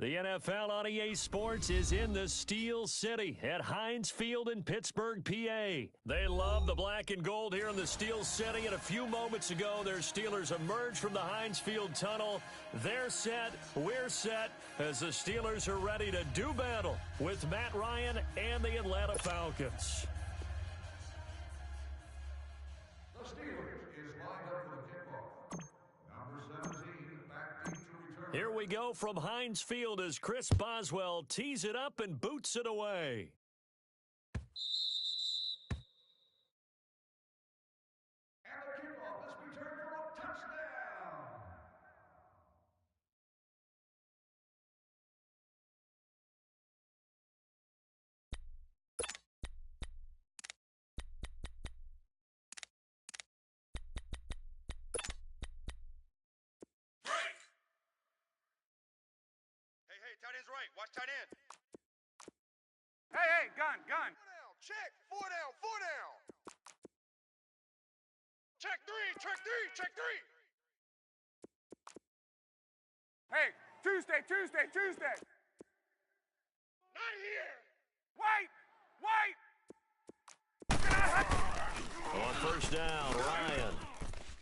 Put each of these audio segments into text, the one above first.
The NFL on EA Sports is in the Steel City at Heinz Field in Pittsburgh, PA. They love the black and gold here in the Steel City, and a few moments ago, their Steelers emerged from the Heinz Field tunnel. They're set, we're set, as the Steelers are ready to do battle with Matt Ryan and the Atlanta Falcons. The Steelers is lined up for the kickoff. Number 17, backbeat to return. Here we go from Heinz Field as Chris Boswell tees it up and boots it away. And the kickoff is returned for a touchdown. Break! Hey, tight end's right. Watch tight end. Hey, gun. Four down. Check. Four down. Check three. Hey, Tuesday. Not here. Wait. On first down, Ryan.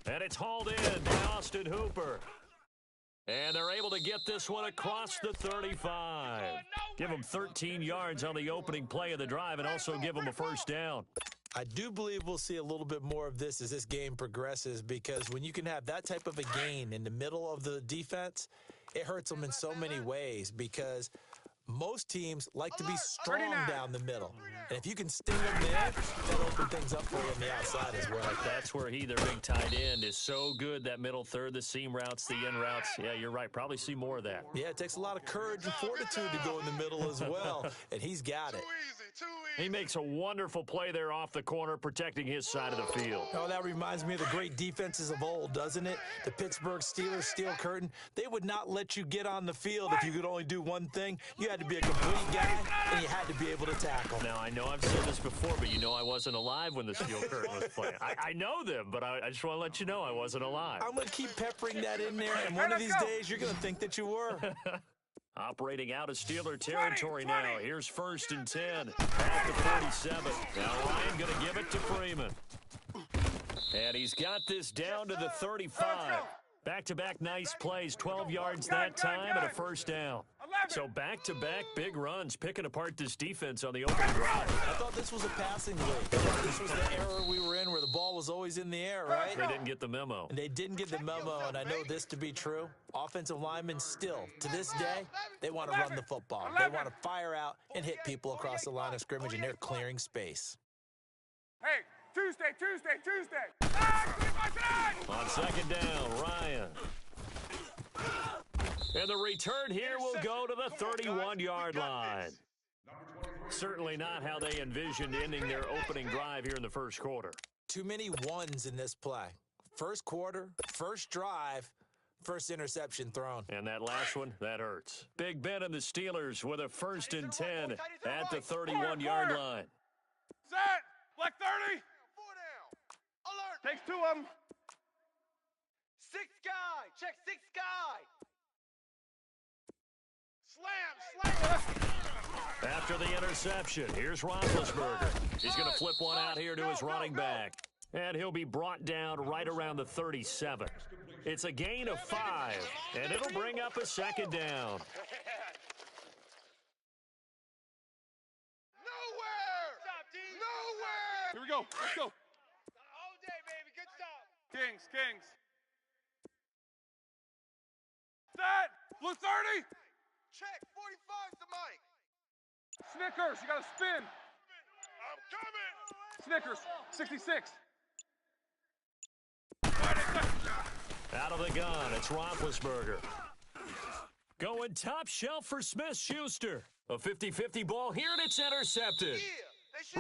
And it's hauled in by Austin Hooper. And they're able to get this one across the 35. Give them 13 yards on the opening play of the drive and also give them a first down. I do believe we'll see a little bit more of this as this game progresses, because when you can have that type of a gain in the middle of the defense, it hurts them in so many ways, because most teams like to be strong down the middle. And if you can sting them there, that'll open things up for you on the outside as well. That's where their big tight end, is so good, that middle third, the seam routes, the in routes. Yeah, you're right. Probably see more of that. Yeah, it takes a lot of courage and fortitude to go in the middle as well, and he's got it. Too easy. He makes a wonderful play there off the corner, protecting his side of the field. Oh, that reminds me of the great defenses of old, doesn't it? The Pittsburgh Steelers, Steel Curtain, they would not let you get on the field if you could only do one thing. You had to be a complete guy, and you had to be able to tackle. Now, I know I've said this before, but you know I wasn't alive when the Steel Curtain was playing. I know them, but I just want to let you know I wasn't alive. I'm going to keep peppering that in there, and one of these days you're going to think that you were. Operating out of Steeler territory now. Here's first and 10 at the 47. Now Ryan going to give it to Freeman. And he's got this down to the 35. Back-to-back nice plays, 12 yards that time and a first down. So back-to-back big runs, picking apart this defense on the opening drive. I thought this was a passing league. This was the era we were in where the ball was always in the air, right? They didn't get the memo. And they didn't get the memo, and I know this to be true. Offensive linemen still, to this day, they want to run the football. They want to fire out and hit people across the line of scrimmage, and they're clearing space. Hey, Tuesday. On second down, Ryan. And the return here will go to the 31-yard line. Certainly not how they envisioned ending their opening drive here in the first quarter. Too many ones in this play. First quarter, first drive, first interception thrown. And that last one, that hurts. Big Ben and the Steelers with a first and 10 at the 31-yard line. Set. Black 30. Four down. Alert. Takes two of them. Six guy. Check six guy. Slam. After the interception, here's Roethlisberger. He's going to flip one out here to his running back. And he'll be brought down right around the 37. It's a gain of 5, and it'll bring up a second down. Nowhere. Here we go. Let's go. All day, baby. Good job. Kings. Set. Blue 30. Check. 45's the mic. Snickers, you got to spin. I'm coming. Snickers, 66. Out of the gun, it's Roethlisberger. Going top shelf for Smith-Schuster. A 50-50 ball here, and it's intercepted.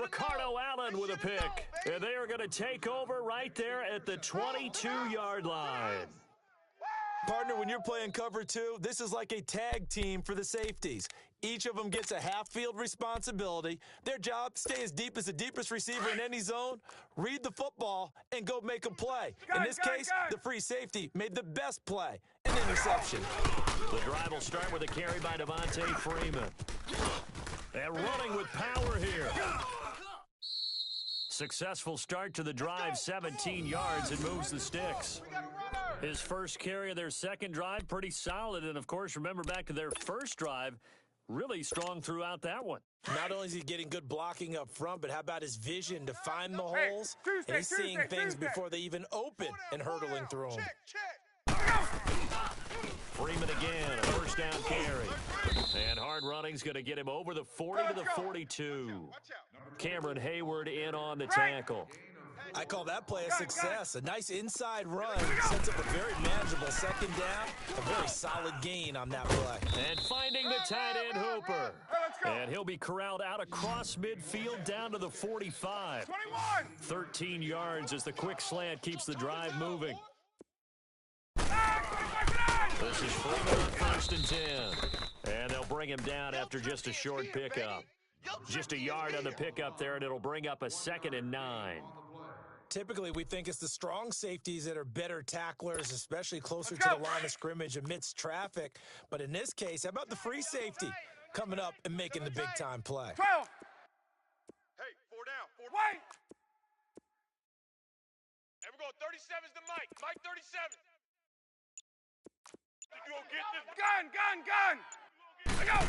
Ricardo Allen with a pick. And they are going to take over right there at the 22-yard line. Partner, when you're playing cover two, this is like a tag team for the safeties. Each of them gets a half-field responsibility. Their job, stay as deep as the deepest receiver in any zone, read the football, and go make a play. In this case, the free safety made the best play, an interception. The drive will start with a carry by Devontae Freeman. And running with power here. Successful start to the drive, 17 yards, and moves the sticks. His first carry of their second drive, pretty solid. And, of course, remember back to their first drive, really strong throughout that one. Not only is he getting good blocking up front, but how about his vision to find the holes? And he's seeing things before they even open and hurtling through them. Freeman again, a first down carry. And hard running's going to get him over the 40 to the 42. Cameron Hayward in on the tackle. I call that play a success. A nice inside run sets up a very manageable second down. A very solid gain on that play. And finding the tight end Hooper. And he'll be corralled out across midfield down to the 45. 13 yards as the quick slant keeps the drive moving. This is Freeman on 1st and 10. And they'll bring him down after just a short pickup. Just a yard on the pickup there, and it'll bring up a 2nd and 9. Typically, we think it's the strong safeties that are better tacklers, especially closer to the line of scrimmage amidst traffic. But in this case, how about the free safety coming up and making the big-time play? 12. Hey, 4 down. 4 Wait. And we're going 37's to Mike. Mike 37. You gonna get this? Gun. Let go.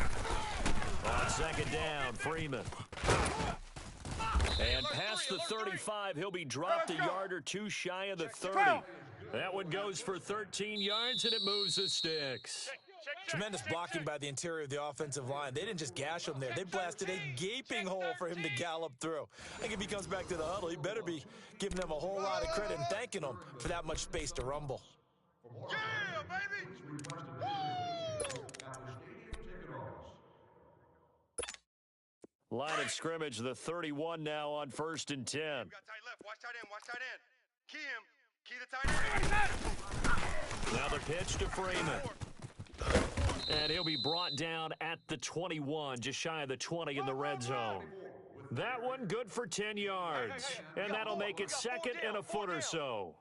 On 2nd down, Freeman. And past the 35, he'll be dropped a yard or two shy of the 30. That one goes for 13 yards, and it moves the sticks. Tremendous blocking by the interior of the offensive line. They didn't just gash him there. They blasted a gaping hole for him to gallop through. I think if he comes back to the huddle, he better be giving them a whole lot of credit and thanking them for that much space to rumble. Yeah, baby. Line of scrimmage, the 31 now on 1st and 10. We got tight left. Watch tight end. Watch tight end. Key him. Key the tight end. Now the pitch to Freeman. And he'll be brought down at the 21, just shy of the 20 in the red zone. That one good for 10 yards. And that'll make it 2nd and a foot or so.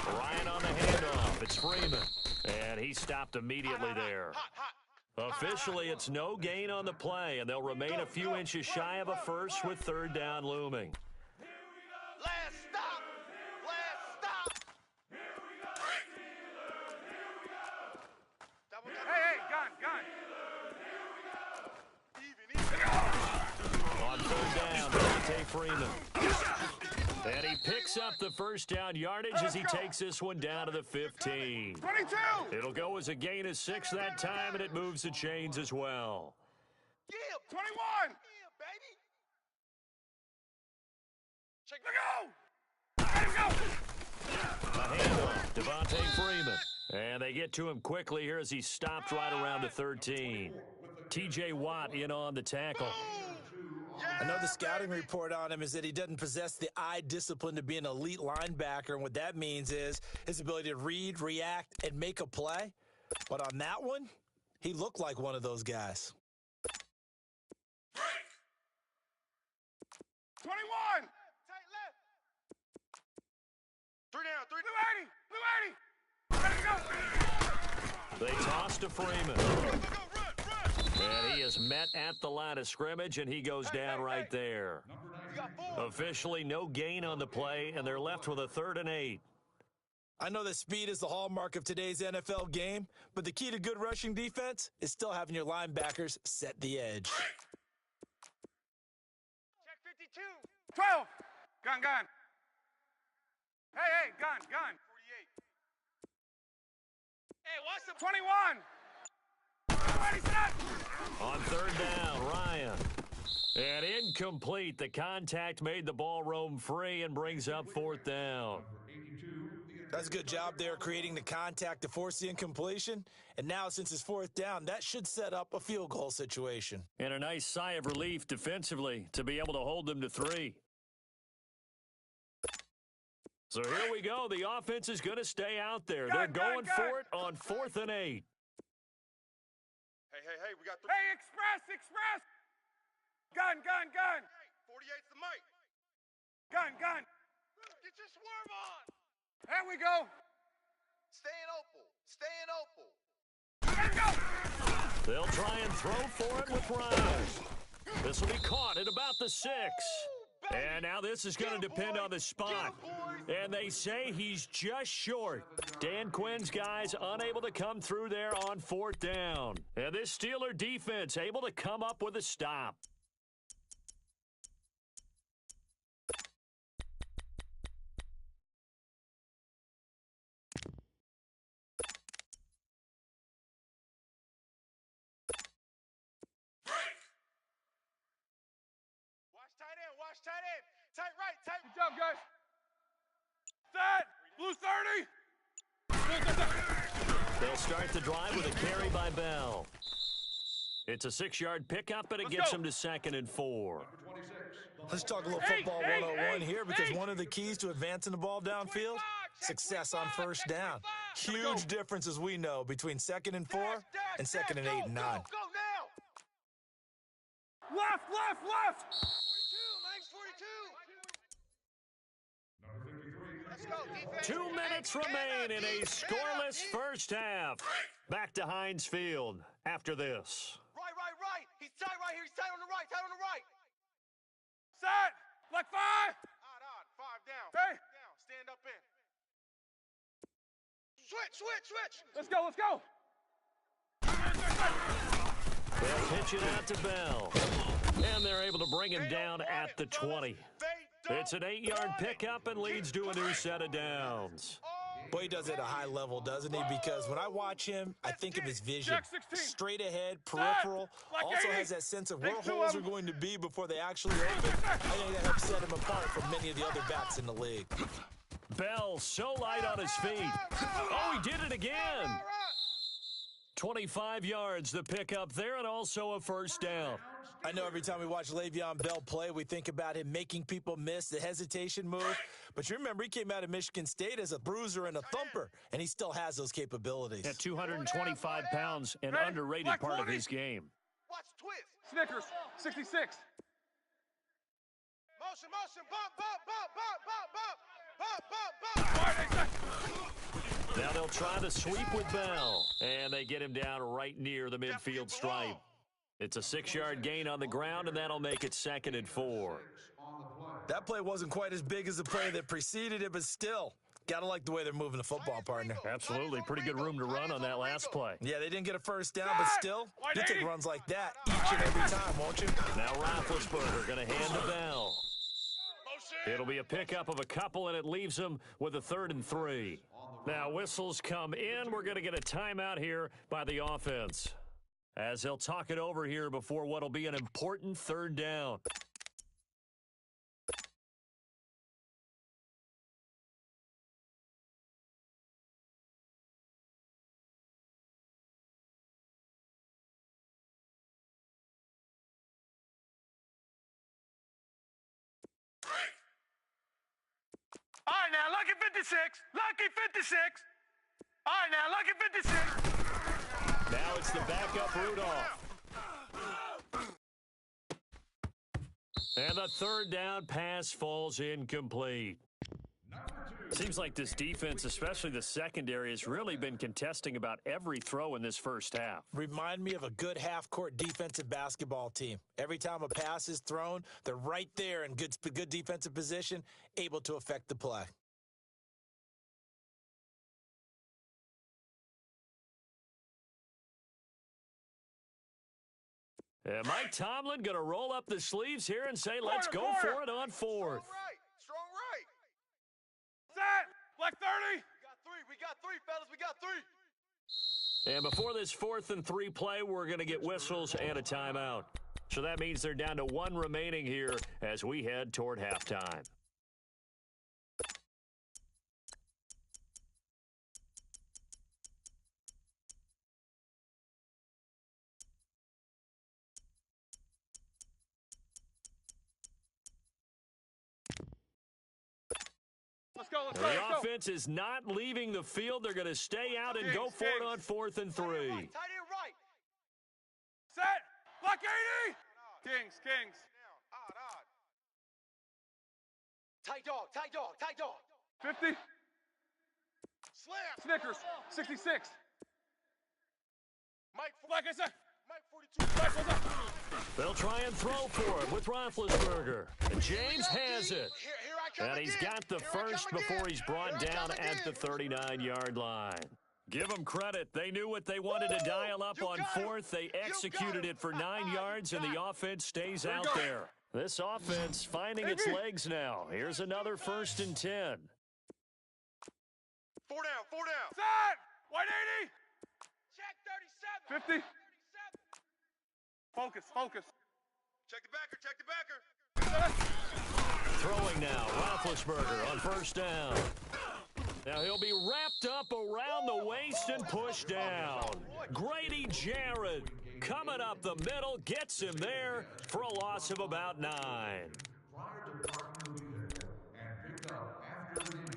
Ryan on the handoff. It's Freeman. And he stopped immediately there. Officially, it's no gain on the play, and they'll remain a few inches shy of a first with 3rd down looming. Last stop. Last stop. Hey, gun. On 3rd down, Devontae Freeman. And he picks up the first down yardage as he takes this one down to the 15. 22. It'll go as a gain of 6 that time, and it moves the chains as well. Yeah, 21. baby. Check A handoff, Devontae Freeman. And they get to him quickly here as he stopped right around the 13. T.J. Watt in on the tackle. I know the scouting report on him is that he doesn't possess the eye discipline to be an elite linebacker, and what that means is his ability to read, react, and make a play. But on that one, he looked like one of those guys. 21. Tight left. 3 down. 3 Blue 80. They toss to Freeman. Run. And he is met at the line of scrimmage, and he goes down right there. You got 4. Officially no gain on the play, and they're left with a 3rd and 8. I know that speed is the hallmark of today's NFL game, but the key to good rushing defense is still having your linebackers set the edge. Check 52. 12. Gun. Hey, gun. 48. Hey, watch the 21. On 3rd down, Ryan. And incomplete. The contact made the ball roam free and brings up 4th down. That's a good job there creating the contact to force the incompletion. And now, since it's fourth down, that should set up a field goal situation. And a nice sigh of relief defensively to be able to hold them to 3. So here we go. The offense is going to stay out there. They're going for it on 4th and 8. Hey, we got 3. Hey, express! Gun! Hey, 48's the mic. Gun! Get your swerve on. There we go! Stay in Opal. Let it go! They'll try and throw for it with Ryan. This will be caught at about the 6. And now this is going to depend on the spot. And they say he's just short. Dan Quinn's guys unable to come through there on 4th down. And this Steeler defense able to come up with a stop. Watch tight end. Tight right. Good job, guys. Set! Blue 30! They'll start the drive with a carry by Bell. It's a 6-yard pickup, but it gets them to 2nd and 4. Let's talk a little football 101 here, because one of the keys to advancing the ball downfield, success on first down. Huge difference, as we know, between 2nd and 4 and 2nd and 8 and 9. Go now. Left! 42. Let's go, defense. 2 minutes remain in a scoreless first half. Back to Heinz Field after this. Right. He's tight right here. He's tight on the right. Set! Like 5! Odd. 5 down. Hey! Down. Stand up in. Switch. Let's go! They'll pitch it out to Bell. And they're able to bring him down at the 20. It's an 8-yard pickup and leads to a new set of downs. Boy, he does it at a high level, doesn't he? Because when I watch him, I think of his vision. Straight ahead, peripheral. Also has that sense of where holes are going to be before they actually open. I think that helps set him apart from many of the other backs in the league. Bell so light on his feet. Oh, he did it again. 25 yards the pickup there, and also a first down. I know every time we watch Le'Veon Bell play, we think about him making people miss the hesitation move. But you remember, he came out of Michigan State as a bruiser and a thumper, and he still has those capabilities. At 225 pounds, an underrated part of his game. Watch twist. Snickers, 66. Motion. Bump. Now they'll try the sweep with Bell, and they get him down right near the midfield stripe. It's a 6-yard gain on the ground, and that'll make it 2nd and 4. That play wasn't quite as big as the play that preceded it, but still, gotta like the way they're moving the football, partner. Absolutely. Pretty good room to run on that last play. Yeah, they didn't get a first down, but still, you'll take runs like that each and every time, won't you? Now Roethlisberger going to hand to Bell. It'll be a pickup of a couple, and it leaves them with a 3rd and 3. Now whistles come in. We're going to get a timeout here by the offense, as they'll talk it over here before what'll be an important 3rd down. All right, now, lucky 56. All right, now, lucky 56. Now it's the backup Rudolph. And the 3rd down pass falls incomplete. Seems like this defense, especially the secondary, has really been contesting about every throw in this first half. Remind me of a good half-court defensive basketball team. Every time a pass is thrown, they're right there in good defensive position, able to affect the play. And Mike Tomlin going to roll up the sleeves here and say, let's go for it on 4th. Strong right. Set. Black 30. We got three, fellas. We got 3. And before this 4th and 3 play, we're going to get whistles and a timeout. So that means they're down to 1 remaining here as we head toward halftime. defense is not leaving the field. They're going to stay out and go for it on 4th and 3. Tight end right. Set. Block 80. Kings. Odd. Tight dog. 50. Slam. Snickers. 66. Mike, Like I said. Mike 42. They'll try and throw for it with Roethlisberger. And James has it. Here I come And he's again. got the Here I first come before again. he's brought Here I down come at the again. 39-yard line. Give them credit. They knew what they wanted to dial up You on got it. 4th. They You got executed it. it for 9 You yards, and got the it. offense stays There you out go. there. This offense finding its legs now. Here's another 1st and 10. 4 down. Set. White 80. Check 37. 50. Focus. Check the backer. Throwing now, Roethlisberger on 1st down. Now he'll be wrapped up around the waist and pushed down. Grady Jarrett coming up the middle, gets him there for a loss of about 9. Tried to partner the vehicle and picked up after the inning.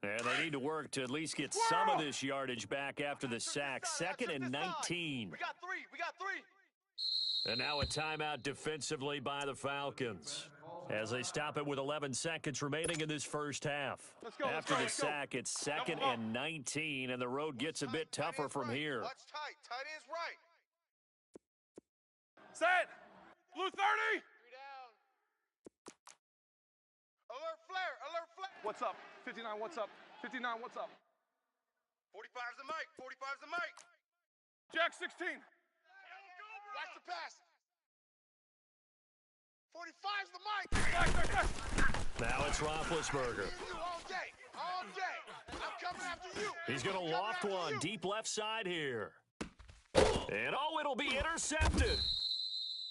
And they need to work to at least get some of this yardage back after the sack. 2nd and 19. We got three. And now a timeout defensively by the Falcons as they stop it with 11 seconds remaining in this first half. After the sack, it's 2nd and 19, and the road gets a bit tougher from here. Watch tight. Tight end's right. Set. Blue 30. 3 down. Alert flare. What's up? 59, what's up? 59, what's up? 45's the mic. Jack 16. Watch the pass. 45's the mic. Now it's Roethlisberger. All day. I'm coming after you. He's going to loft one deep left side here. And it'll be intercepted.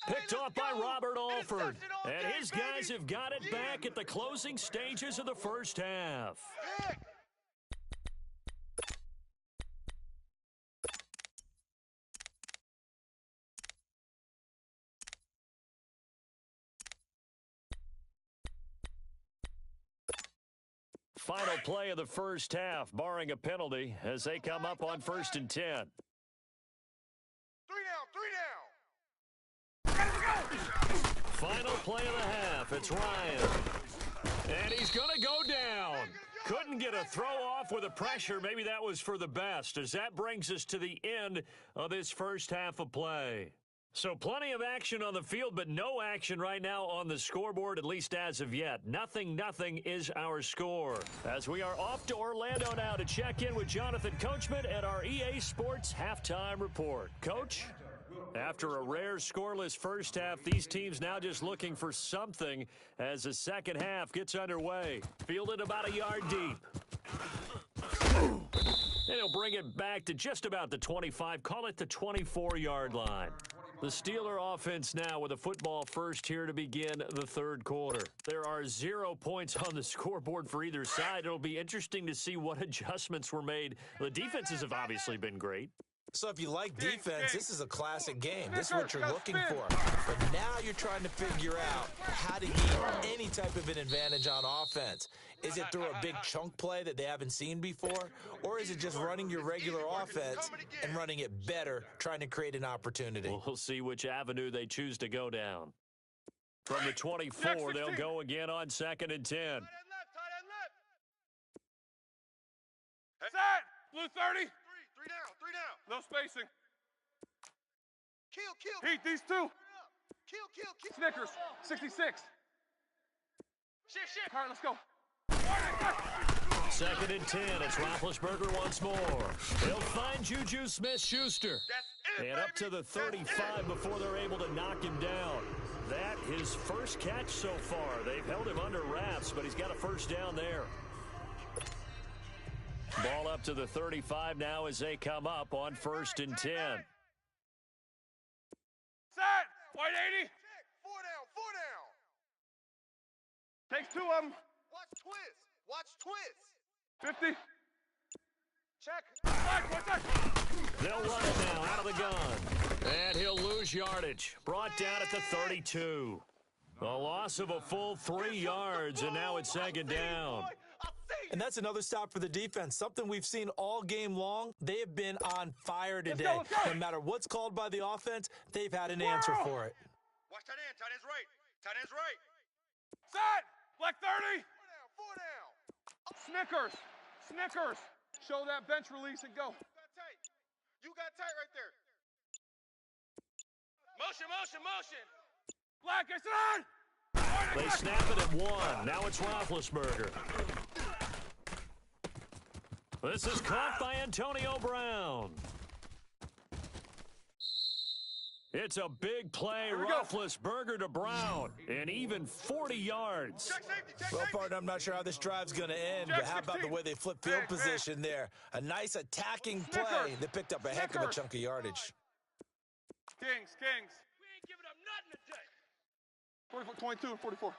Picked off by Robert Alford. And his guys have got it back at the closing stages of the first half. Pick. Final play of the first half, barring a penalty, as they come up on 1st and 10. 3 down. Final play of the half, it's Ryan. And he's going to go down. Couldn't get a throw off with the pressure. Maybe that was for the best, as that brings us to the end of this first half of play. So plenty of action on the field, but no action right now on the scoreboard, at least as of yet. 0-0 is our score. As we are off to Orlando now to check in with Jonathan Coachman at our EA Sports Halftime Report. Coach? After a rare scoreless first half, these teams now just looking for something as the second half gets underway. Fielded about a yard deep. And he'll bring it back to just about the 25, call it the 24-yard line. The Steeler offense now with a football first here to begin the third quarter. There are 0 points on the scoreboard for either side. It'll be interesting to see what adjustments were made. The defenses have obviously been great. So if you like defense, this is a classic game. This is what you're looking for. But now you're trying to figure out how to gain any type of an advantage on offense. Is it through a big chunk play that they haven't seen before? Or is it just running your regular offense and running it better, trying to create an opportunity? We'll see which avenue they choose to go down. From the 24, they'll go again on 2nd and 10. Tight end left. Set. Blue 30. 3 down. No spacing. Kill. Heat these two. Kill. Snickers. 66. Shift. All right, let's go. 2nd and 10. It's Roethlisberger once more. They'll find Juju Smith-Schuster. That's it, And up to baby. the 35 before they're able to knock him down. That his first catch so far. They've held him under wraps, but he's got a first down there. Ball up to the 35 now as they come up on 1st and 10. Set. White 80. 4 down. Takes 2 of them. Watch twist. 50. Check. They'll run it now out of the gun. And he'll lose yardage. Brought down at the 32. A loss of a full 3 yards, and now it's second down. And that's another stop for the defense. Something we've seen all game long. They have been on fire today. Let's go. No matter what's called by the offense, they've had an answer for it. Watch tight end. Tight end's right. Tight end's right. Set. Black 30. Four down. Snickers. Snickers. Show that bench release and go. You got tight. You got tight right there. Motion, motion, motion. Black, it's on. They snap it at 1. Now it's Roethlisberger. This is caught by Antonio Brown. It's a big play, Roethlisberger to Brown, and even 40 yards. Check safety, check Well, safety. partner, I'm not sure how this drive's going to end, but how about the way they flip field position there? A nice attacking play. They picked up a heck of a chunk of yardage. Kings. We ain't giving up nothing today. 44, 22 and 44.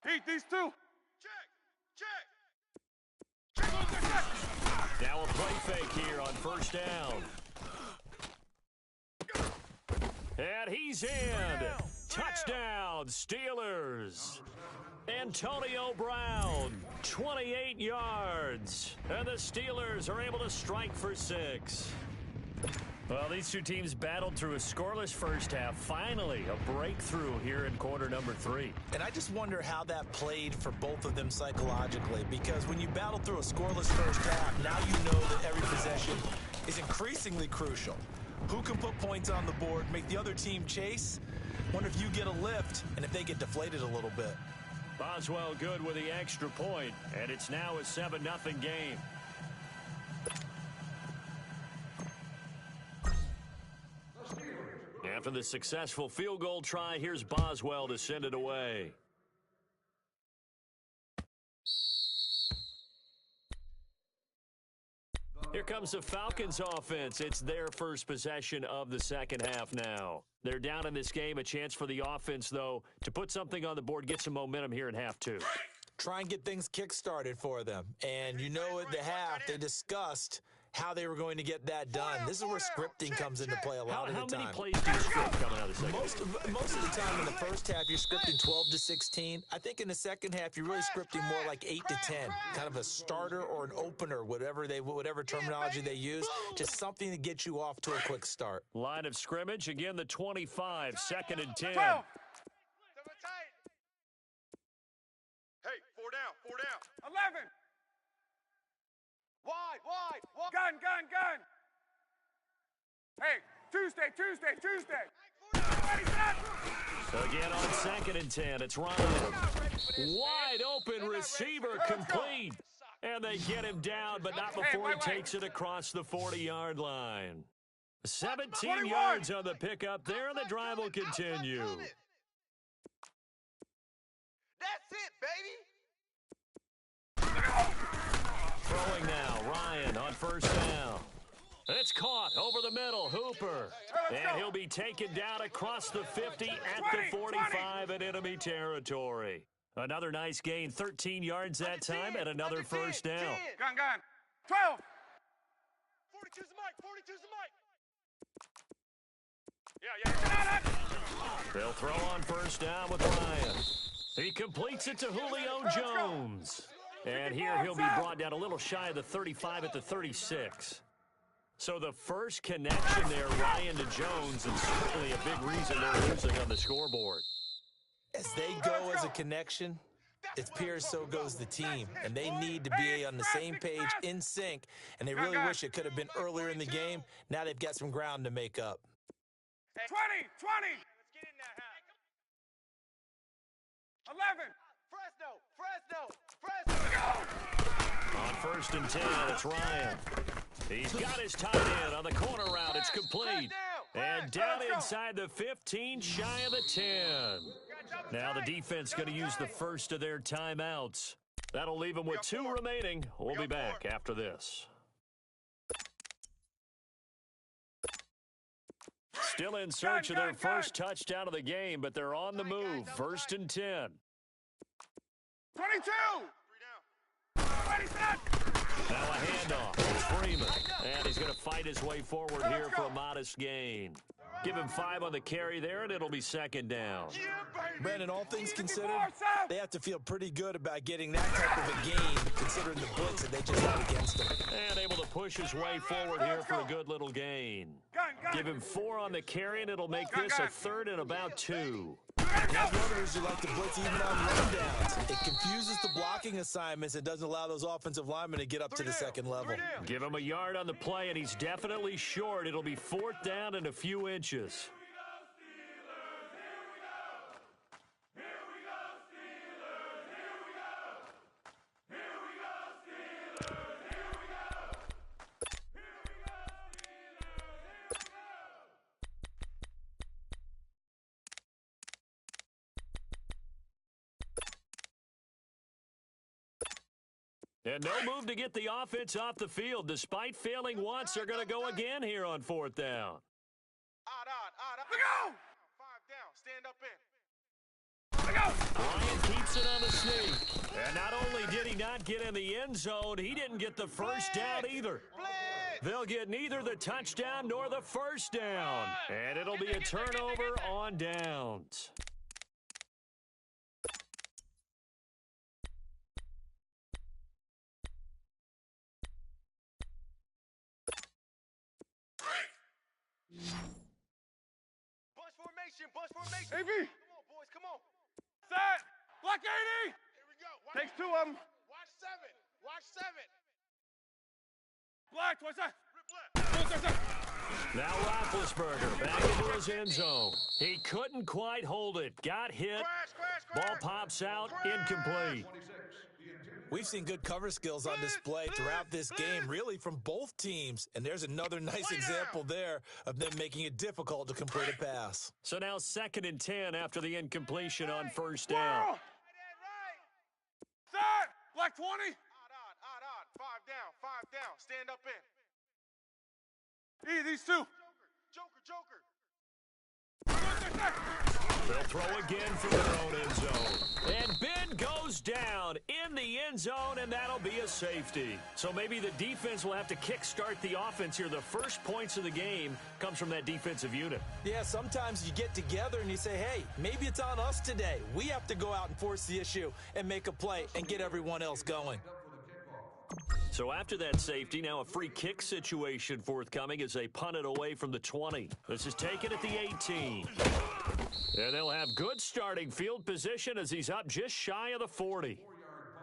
Motion. Heat, these two. Check. Now a play fake here on first down. And he's in. Touchdown, Steelers. Antonio Brown, 28 yards. And the Steelers are able to strike for 6. Well, these two teams battled through a scoreless first half. Finally, a breakthrough here in quarter number 3. And I just wonder how that played for both of them psychologically, because when you battle through a scoreless first half, now you know that every possession is increasingly crucial. Who can put points on the board, make the other team chase? Wonder if you get a lift and if they get deflated a little bit. Boswell good with the extra point, and it's now a 7-0 game. After the successful field goal try, here's Boswell to send it away. Here comes the Falcons offense. It's their first possession of the second half now. They're down in this game. A chance for the offense, though, to put something on the board, get some momentum here in half 2. Try and get things kick-started for them. And you know at the half, they discussed how they were going to get that done. This is where scripting comes into play a lot of the time. How many plays do you script coming out of the second half? Most of the time in the first half, you're scripting 12 to 16. I think in the second half, you're really scripting more like 8 to 10. Kind of a starter or an opener, whatever terminology they use. Just something to get you off to a quick start. Line of scrimmage, again the 25, 2nd and 10. 12. Seven tight. Hey, four down. 11. Wide. Gun. Hey, Tuesday. Again on 2nd and 10, it's Ryan. Wide open receiver complete. And they get him down, but not before he takes it across the 40-yard line. 17 yards on the pickup there, and the drive will continue. That's it, baby. Throwing now, Ryan on first down. It's caught over the middle, Hooper. And he'll be taken down across the 50 at the 45 in enemy territory. Another nice gain, 13 yards that time, and another first down. Gun. 12. 42's the mic. Yeah. They'll throw on first down with Ryan. He completes it to Julio Jones. And here he'll be brought down a little shy of the 35 at the 36. So the first connection there, Ryan to Jones, and certainly a big reason they're losing on the scoreboard. As they go as a connection, it appears so goes the team. And they need to be on the same page, in sync. And they really wish it could have been earlier in the game. Now they've got some ground to make up. 20. Let's get in there, huh? 11. Fresno. On 1st and 10, it's Ryan. He's got his tight end on the corner route. It's complete. And down inside the 15, shy of the 10. Now the defense going to use the first of their timeouts. That'll leave them with 2 remaining. We'll be back after this. Still in search of their first touchdown of the game, but they're on the move. 1st and 10. 22. 3 down. 20 set. Now a handoff. It's Freeman. And he's going to fight his way forward here for a modest gain. Give him 5 on the carry there, and it'll be second down. Brandon, all things considered, they have to feel pretty good about getting that type of a gain, considering the blitz that they just had against them. And able to push his way forward here for a good little gain. Give him 4 on the carry, and it'll make this a third and about 2. We have runners who like to blitz even on rundowns. It confuses the blocking assignments and doesn't allow those offensive linemen to get up to the second level. Give him a yard on the play, and he's definitely short. It'll be 4th down and a few inches. And no move to get the offense off the field. Despite failing once, they're going to go again here on 4th down. Look out! 5 down. Stand up in. Look out! Ryan keeps it on the sneak. And not only did he not get in the end zone, he didn't get the first down either. They'll get neither the touchdown nor the first down. And it'll be a turnover on downs. Bus formation. AB. Come on, boys, come on. Set. Block 80. Here we go. Takes 2 of them. Watch 7. Watch 7. Black, twice that. Rip left. Now Roethlisberger back into his end zone. He couldn't quite hold it. Got hit. Ball pops out. Incomplete. We've seen good cover skills on display throughout this game, really from both teams. And there's another nice example there of them making it difficult to complete a pass. So now 2nd and 10 after the incompletion on 1st down. Set. Black 20. Odd. 5 down. 5 down. Stand up in. These 2. Joker. They'll throw again from their own end zone. And Ben goes down in the end zone, and that'll be a safety. So maybe the defense will have to kickstart the offense here. The first points of the game comes from that defensive unit. Yeah, sometimes you get together and you say, hey, maybe it's on us today. We have to go out and force the issue and make a play and get everyone else going. So after that safety, now a free kick situation forthcoming as they punt it away from the 20. This is taken at the 18. And they'll have good starting field position as he's up just shy of the 40.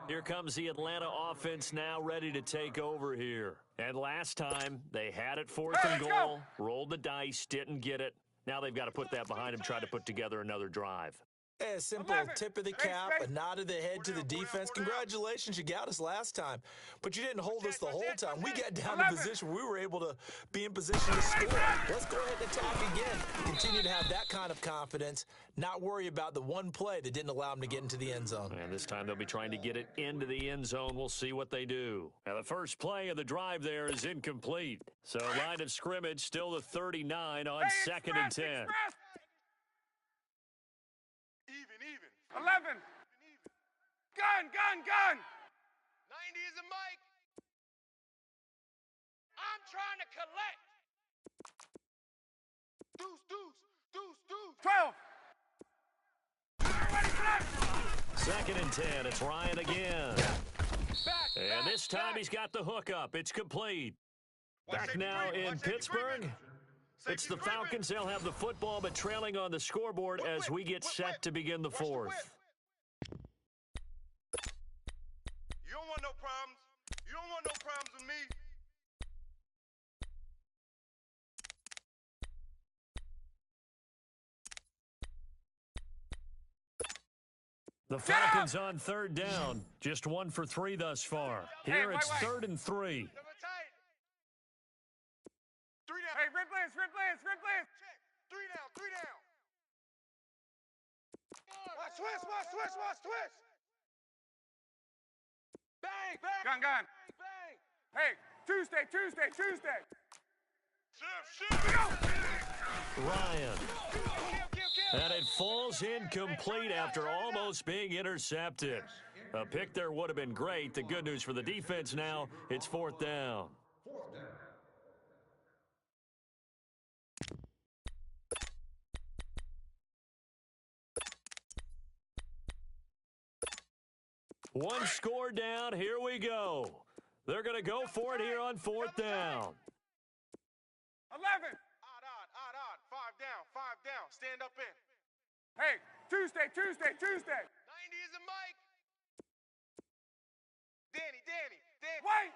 Here comes the Atlanta offense now ready to take over here. And last time, they had it 4th and goal, rolled the dice, didn't get it. Now they've got to put that behind them, try to put together another drive. A simple tip of the cap, a nod of the head to the defense. Congratulations, you got us last time. But you didn't hold us the whole time. We got down to position where we were able to be in position to score. Let's go ahead and attack again. Continue to have that kind of confidence, not worry about the one play that didn't allow them to get into the end zone. And this time they'll be trying to get it into the end zone. We'll see what they do. Now the first play of the drive there is incomplete. So line of scrimmage still the 39 on 2nd and 10. Even. 11. Gun. 90 is a mic. I'm trying to collect. Deuce. 12. 2nd and 10. It's Ryan again. And this time he's got the hook up. It's complete. Back now in Pittsburgh. It's the Falcons. They'll have the football, but trailing on the scoreboard as we get set to begin the 4th. You don't want no problems. You don't want no problems with me. The Falcons on 3rd down. Just 1 for 3 thus far. Here it's 3rd and 3. Hey, red blast. Check. 3 down. Watch twist. Bang. Gun. Bang. Hey, Tuesday. Ryan. And it falls incomplete after almost being intercepted. A pick there would have been great. The good news for the defense now, it's 4th down. Fourth down. One score down. Here we go. They're going to go for it here on 4th down. 11. Odd. 5 down. Stand up in. Hey, Tuesday. 90 is a Mike. Danny. Wait.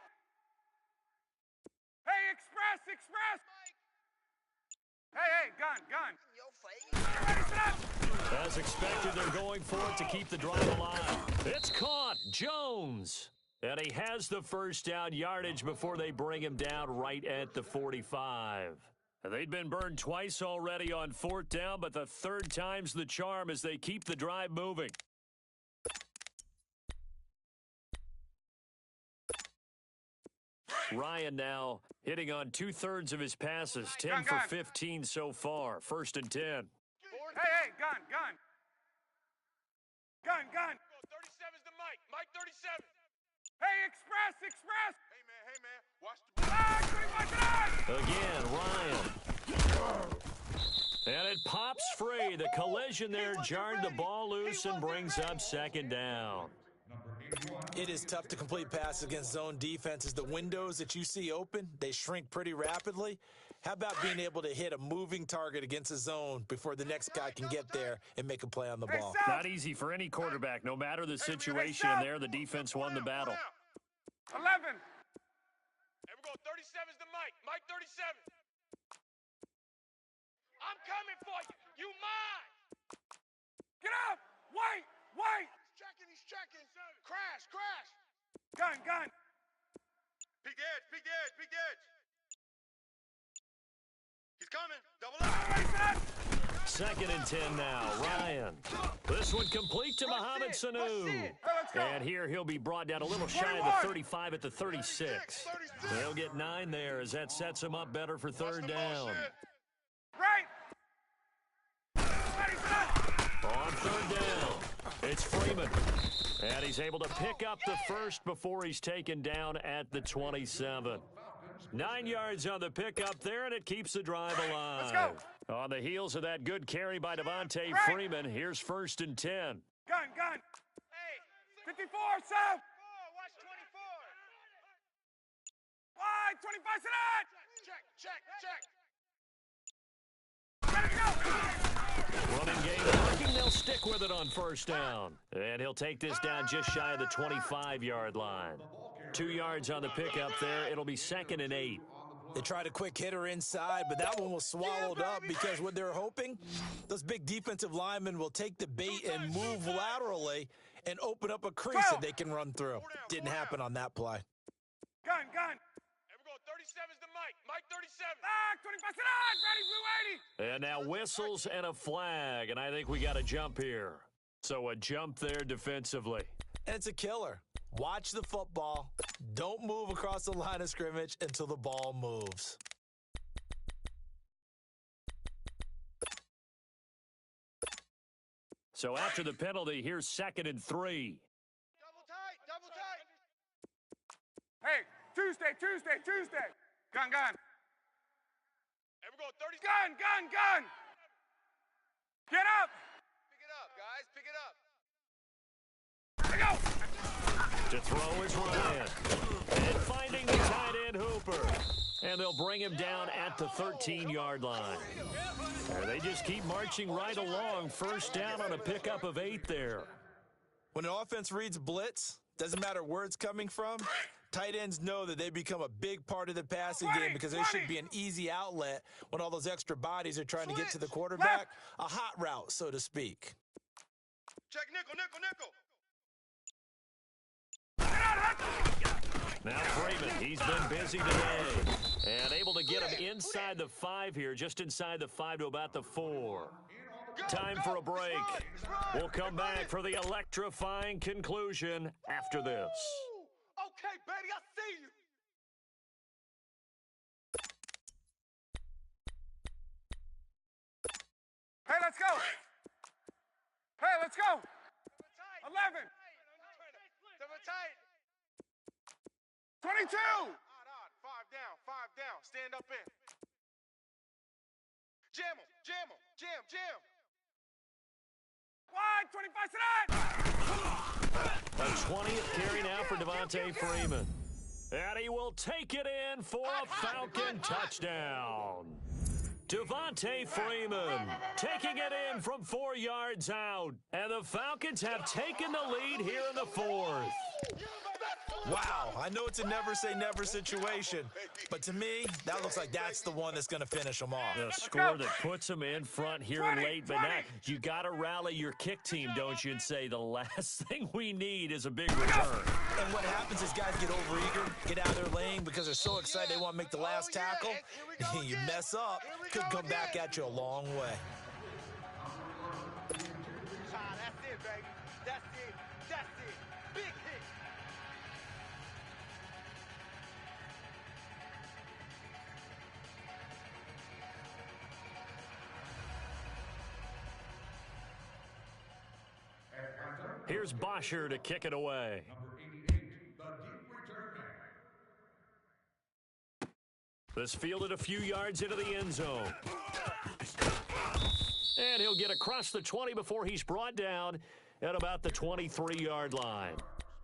Hey, express. Hey, gun. Your face. Ready, set up. As expected, they're going for it to keep the drive alive. It's caught. Jones. And he has the first down yardage before they bring him down right at the 45. They'd been burned twice already on 4th down, but the third time's the charm as they keep the drive moving. Ryan now hitting on 2/3 of his passes, 10 for 15 so far. 1st and 10. Hey, gun. Gun. 37's the Mike. Mike 37. Hey, express. Hey, man. Watch the Ah, 25 Again, Ryan. And it pops free. The collision there jarred the ball loose and brings up 2nd down. It is tough to complete passes against zone defenses. The windows that you see open, they shrink pretty rapidly. How about being able to hit a moving target against a zone before the next guy can get there and make a play on the ball? Not easy for any quarterback, no matter the situation. And there, the defense won the battle. 11. Here we go. 37's the Mike. Mike 37. I'm coming for you. You mine. Get up. Wait. He's checking. Crash. Gun. Big edge. He's coming. Double up. 2nd and 10 now. Ryan. This one complete to Mohamed Sanu. Let's go. And here he'll be brought down a little shy of the 35 at the 36. They'll get 9 there as that sets him up better for 3rd down. Right. Ready, set. On 3rd down, it's Freeman. And he's able to pick up the first before he's taken down at the 27. 9 yards on the pickup there, and it keeps the drive alive. Let's go. On the heels of that good carry by Devontae Freeman, here's 1st and 10. Gun. Hey. 54, south. Watch 24. Wide, 25, sit out. Check. Ready to go. Running game working, they'll stick with it on 1st down. And he'll take this down just shy of the 25-yard line. 2 yards on the pickup there. It'll be 2nd and 8. They tried a quick hitter inside, but that one was swallowed up because what they're hoping, those big defensive linemen will take the bait and move laterally and open up a crease that they can run through. Didn't happen on that play. Gun. Here we go. 37's the Mike. Mike 37. 25, sit out. Ready, blue 80. And now whistles and a flag, and I think we got a jump here. So a jump there defensively. And it's a killer. Watch the football. Don't move across the line of scrimmage until the ball moves. So after the penalty, here's 2nd and 3. Double tight. Hey, Tuesday. Gun. Here we go. 30. Gun. Get up. Pick it up, guys. Pick it up. Let go. To throw is Ryan. And finding the tight end Hooper. And they'll bring him down at the 13-yard line. And they just keep marching right along. 1st down on a pickup of 8 there. When an offense reads blitz, doesn't matter where it's coming from, tight ends know that they become a big part of the passing game because they should be an easy outlet when all those extra bodies are trying to get to the quarterback. A hot route, so to speak. Check nickel. Now Freeman, he's been busy today. And able to get him inside the 5 here, just inside the 5 to about the 4. Time for a break. We'll come back for the electrifying conclusion after this. Okay, baby, I see you. Hey, let's go. 11. tight. 22. Odd. 5 down. Stand up in. Jam him. Jam. Wide, 25 tonight. A 20th carry now for Devontae Freeman. And he will take it in for a Falcon touchdown. Devontae Freeman taking it in from 4 yards out. And the Falcons have taken the lead here in the 4th. Wow, I know it's a never-say-never situation, but to me, that looks like that's the one that's going to finish them off. A score that puts them in front here late, but now you got to rally your kick team, don't you, and say the last thing we need is a big return. And what happens is guys get overeager, get out of their lane because they're so excited they want to make the last tackle. You mess up, could come back at you a long way. That's it, baby. That's it. Big hit. Here's Bosher to kick it away. Number 88, the deep return man. This fielded a few yards into the end zone. And he'll get across the 20 before he's brought down at about the 23-yard line.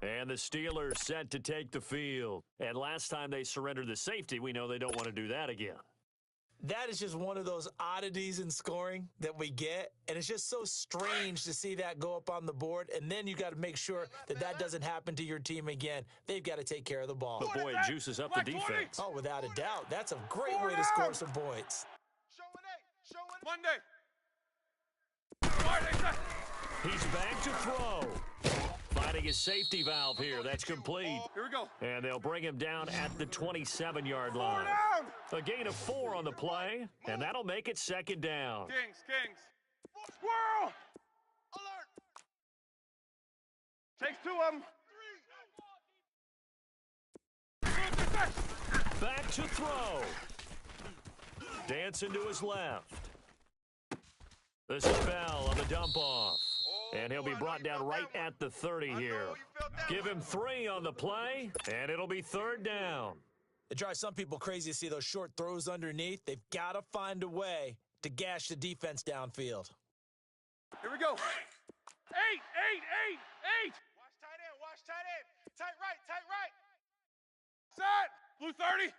And the Steelers set to take the field. And last time they surrendered the safety, we know they don't want to do that again. That is just one of those oddities in scoring that we get, and it's just so strange to see that go up on the board, and then you got to make sure that that doesn't happen to your team again. They've got to take care of the ball. But boy, it juices up the defense. Oh, without a doubt. That's a great way to score some points. Monday. He's back to throw. Finding his safety valve here. That's complete. Here we go. And they'll bring him down at the 27-yard line. A gain of 4 on the play, and that'll make it 2nd down. Kings. Squirrel. Alert. Takes 2 of them. Back to throw. Dancing to his left. This is Bell on the dump off. And he'll be brought down right at the 30 here. Give him 3 on the play, and it'll be 3rd down. It drives some people crazy to see those short throws underneath. They've got to find a way to gash the defense downfield. Here we go. 8. Watch tight end. Tight right. Set. Blue 30. Alert.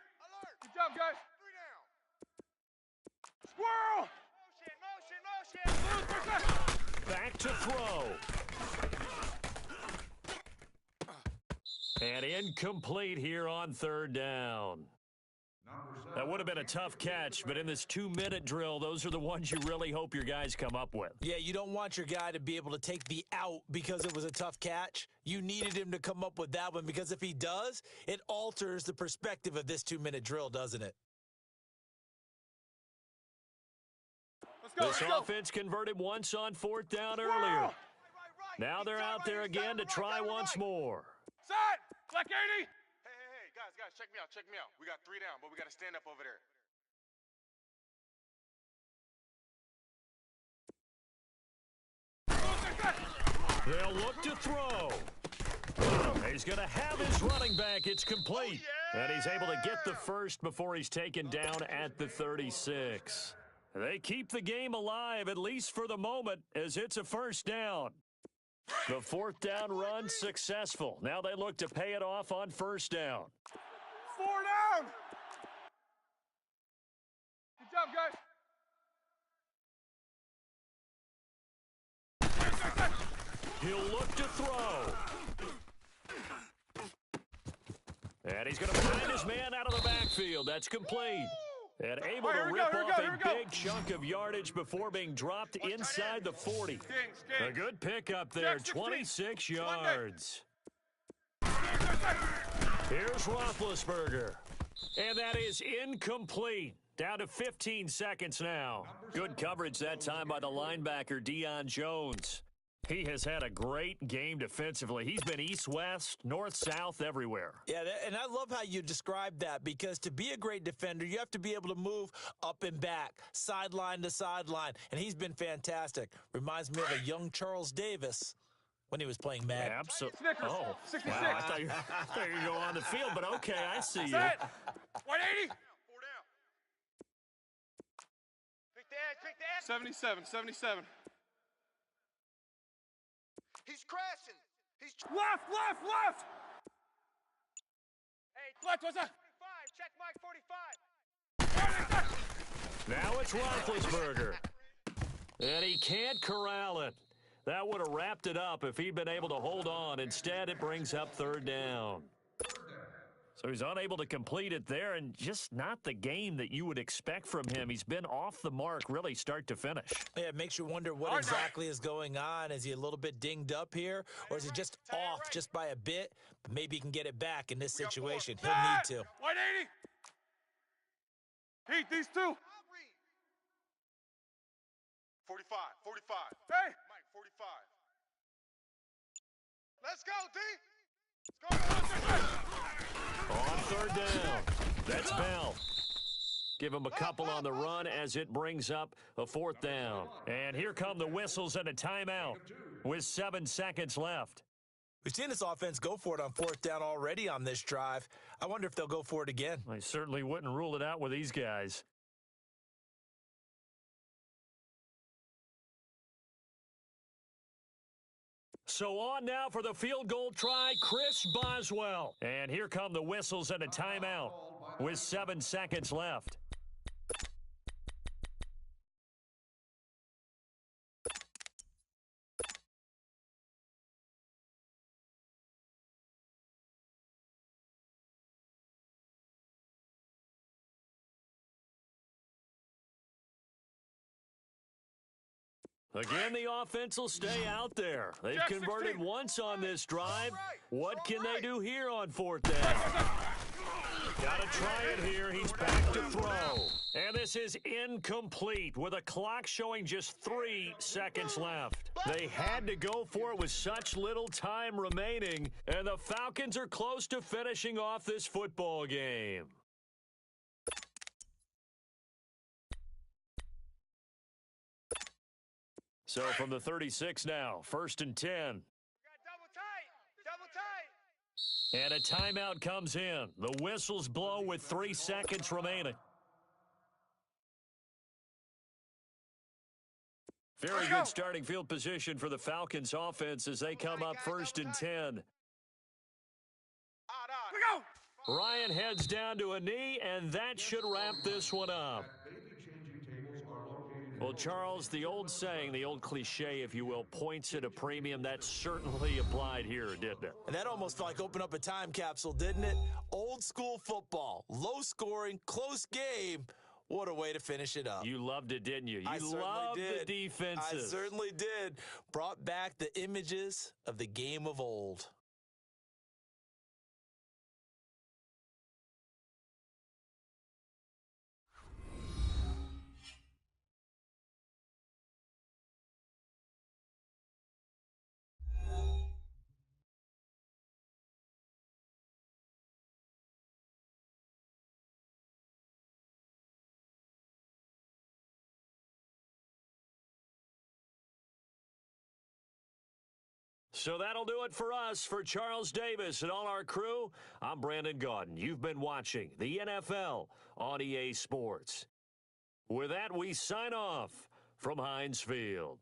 Good job, guys. 3 down. Squirrel. Motion. Back to throw. And incomplete here on 3rd down. That would have been a tough catch, but in this 2-minute drill, those are the ones you really hope your guys come up with. Yeah, you don't want your guy to be able to take the out because it was a tough catch. You needed him to come up with that one because if he does, it alters the perspective of this 2-minute drill, doesn't it? This offense converted once on 4th down earlier. Now they're out there again to try once more. Set. Black 80. Hey, guys, check me out. We got 3 down, but we got to stand up over there. They'll look to throw. He's going to have his running back. It's complete. And he's able to get the first before he's taken down at the 36. They keep the game alive, at least for the moment, as it's a 1st down. The 4th down run successful. Now they look to pay it off on 1st down. 4 down. Good job, guys. He'll look to throw. And he's going to find his man out of the backfield. That's complete. And able to rip off a big chunk of yardage before being dropped inside the 40. A good pickup there, 26 yards. Here's Roethlisberger. And that is incomplete. Down to 15 seconds now. Good coverage that time by the linebacker, Deion Jones. He has had a great game defensively. He's been east-west, north-south, everywhere. Yeah, and I love how you describe that because to be a great defender, you have to be able to move up and back, sideline to sideline, and he's been fantastic. Reminds me of a young Charles Davis when he was playing Madden. Absolutely. Snickers. Oh, 66. wow, I thought you were going on the field, but okay, I see you. Set. 180. 4 down. Pick the edge, pick the edge. 77, 77. He's crashing. He's Left, left, left. Hey, Left, what's that? 45. Check Mike 45. Now it's Roethlisberger. And he can't corral it. That would have wrapped it up if he'd been able to hold on. Instead, it brings up 3rd down. So he's unable to complete it there, and just not the game that you would expect from him. He's been off the mark, really, start to finish. Yeah, it makes you wonder what exactly is going on. Is he a little bit dinged up here, or is he just off just by a bit? But maybe he can get it back in this situation. He'll need to. 180. Heat, these two. 45. 45. Hey. Mike 45. Let's go, D. Let's go. On 3rd down, that's Bell. Give him a couple on the run as it brings up a 4th down. And here come the whistles and a timeout with 7 seconds left. We've seen this offense go for it on 4th down already on this drive. I wonder if they'll go for it again. I certainly wouldn't rule it out with these guys. So on now for the field goal try, Chris Boswell. And here come the whistles and a timeout with 7 seconds left. Again, the offense will stay out there. They've Jack converted 16. once on this drive. What can they do here on 4th down? Got to try it here. He's back to throw. And this is incomplete with a clock showing just 3 seconds left. They had to go for it with such little time remaining, and the Falcons are close to finishing off this football game. So from the 36 now, 1st and 10. Got double tight. Double tight. And a timeout comes in. The whistles blow with 3 seconds remaining. Very good starting field position for the Falcons offense as they come up 1st and 10. We go. Ryan heads down to a knee, and that should wrap this one up. Well, Charles, the old saying, the old cliche, if you will, points at a premium. That certainly applied here, didn't it? And that almost like opened up a time capsule, didn't it? Old school football, low scoring, close game. What a way to finish it up. You loved it, didn't you? I You certainly loved did. the defenses. I certainly did. Brought back the images of the game of old. So that'll do it for us. For Charles Davis and all our crew, I'm Brandon Gaudin. You've been watching the NFL on EA Sports. With that, we sign off from Heinz Field.